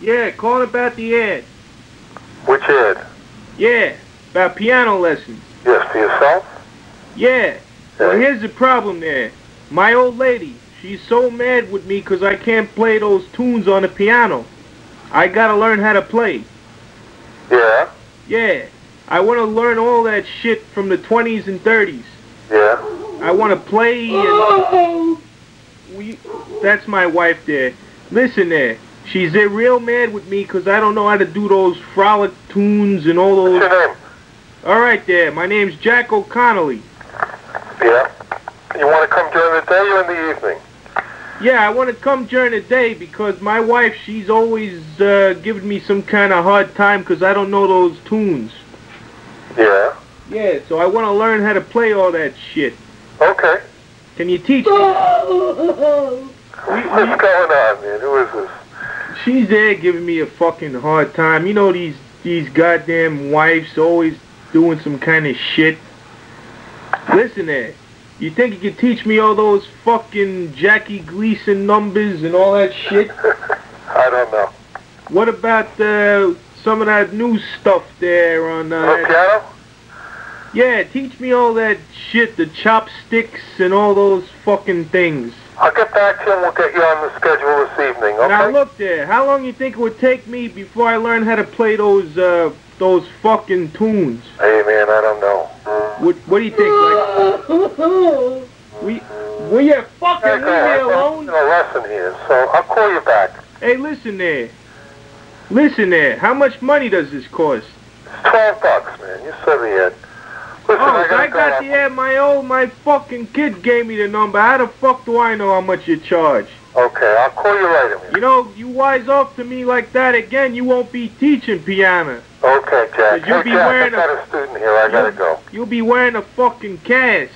Yeah, call about the ad. Which ad? Yeah, about piano lessons. Yes, for yourself? Yeah. Well, Yeah. here's the problem there. My old lady, she's so mad with me 'cause I can't play those tunes on the piano. I gotta learn how to play. Yeah? Yeah. I want to learn all that shit from the 20s and 30s. Yeah? I want to play and... That's my wife there. Listen there. She's real mad with me 'cause I don't know how to do those frolic tunes and all those... What's your name? All right there. My name's Jack O'Connelly. Yeah? You want to come during the day or in the evening? Yeah, I want to come during the day because my wife, she's always giving me some kind of hard time 'cause I don't know those tunes. Yeah? Yeah, so I want to learn how to play all that shit. Okay. Can you teach me? What's going on, man? Who is this? She's there giving me a fucking hard time. You know these goddamn wives always doing some kind of shit. Listen there. You think you could teach me all those fucking Jackie Gleason numbers and all that shit? I don't know. What about some of that new stuff there on... piano? Yeah, teach me all that shit, the chopsticks and all those fucking things. I'll get back to you and we'll get you on the schedule this evening, okay? Now look there, how long you think it would take me before I learn how to play those fucking tunes? Hey, man, I don't know. What do you think, like... Will you fucking leave me alone? I'm in a lesson here, so I'll call you back. Hey, listen there. Listen there, how much money does this cost? It's $12, man. You said the ad. Listen, I got the ad. My fucking kid gave me the number. How the fuck do I know how much you charge? Okay, I'll call you later, man. You know, you wise off to me like that again, you won't be teaching piano. Okay, Jack. You'll be wearing I got a student here. I gotta go. You'll be wearing a fucking cast.